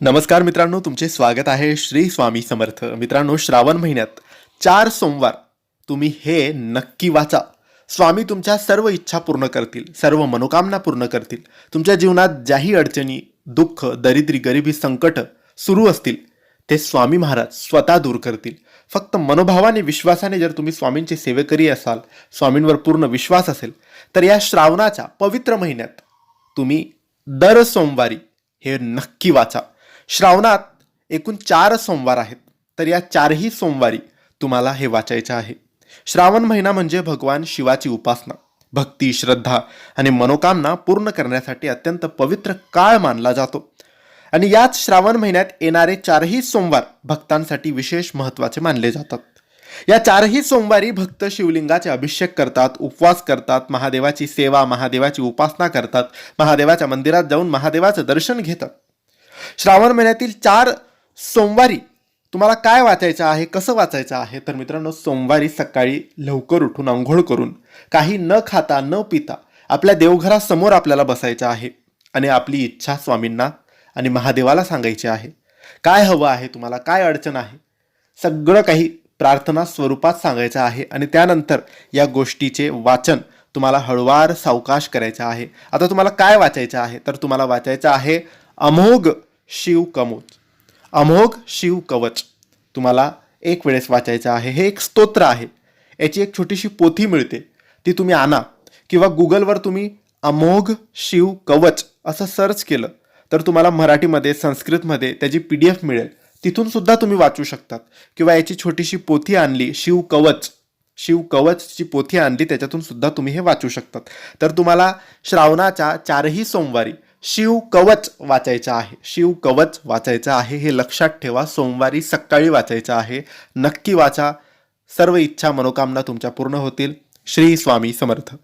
नमस्कार मित्रांनो, तुमचे स्वागत आहे श्री स्वामी समर्थ. मित्रांनो, श्रावण महिन्यात 4 सोमवार तुम्ही हे नक्की वाचा. स्वामी तुमच्या सर्व इच्छा पूर्ण करतील, सर्व मनोकामना पूर्ण करतील. तुमच्या जीवनात ज्याही अडचणी, दुःख, दरिद्री, गरिबी, संकट सुरू असतील ते स्वामी महाराज स्वतः दूर करतील. फक्त मनोभावाने, विश्वासाने जर तुम्ही स्वामींचे सेवेकरी असाल, स्वामींवर पूर्ण विश्वास असेल, तर या श्रावणाच्या पवित्र महिन्यात तुम्ही दर सोमवारी हे नक्की वाचा. श्रावणात एकूण 4 सोमवार आहेत, तर या 4ही सोमवारी तुम्हाला हे वाचायचे आहे. श्रावण महिना म्हणजे भगवान शिवाची उपासना, भक्ती, श्रद्धा आणि मनोकामना पूर्ण करण्यासाठी अत्यंत पवित्र काळ मानला जातो. आणि याच श्रावण महिन्यात येणारे 4ही सोमवार भक्तांसाठी विशेष महत्त्वाचे मानले जातात. या 4ही सोमवारी भक्त शिवलिंगाचे अभिषेक करतात, उपवास करतात, महादेवाची सेवा, महादेवाची उपासना करतात, महादेवाच्या मंदिरात जाऊन महादेवाचं दर्शन घेतात. श्रावण महिन्यातील 4 सोमवारी तुम्हाला काय वाचायचं आहे, कसं वाचायचं आहे, तर मित्रांनो, सोमवारी सकाळी लवकर उठून अंघोळ करून काही न खाता न पिता आपल्या देवघरासमोर आपल्याला बसायचं आहे आणि आपली इच्छा स्वामींना आणि महादेवाला सांगायची आहे. काय हवं आहे तुम्हाला, काय अडचण आहे, सगळं काही प्रार्थना स्वरूपात सांगायचं आहे. आणि त्यानंतर या गोष्टीचे वाचन तुम्हाला हळूवार सावकाश करायचं आहे. आता तुम्हाला काय वाचायचं आहे, तर तुम्हाला वाचायचं आहे अमोघ शिव कवच. अमोघ शिव कवच तुम्हाला एक वेळेस वाचायचं आहे. हे एक स्तोत्र आहे. याची एक छोटीशी पोथी मिळते, ती तुम्ही आणा, किंवा गुगलवर तुम्ही अमोघ शिव कवच असं सर्च केलं तर तुम्हाला मराठीमध्ये, संस्कृतमध्ये त्याची PDF मिळेल. तिथून सुद्धा तुम्ही वाचू शकतात. किंवा याची छोटीशी पोथी आणली, शिव कवचची पोथी आणली, त्याच्यातून सुद्धा तुम्ही हे वाचू शकतात. तर तुम्हाला श्रावणाच्या 4ही सोमवारी शिव कवच वाचायचं आहे. शिव कवच वाचायचं आहे, हे लक्षात ठेवा. सोमवारी सकाळी वाचायचं आहे. नक्की वाचा. सर्व इच्छा, मनोकामना तुमच्या पूर्ण होतील. श्री स्वामी समर्थ.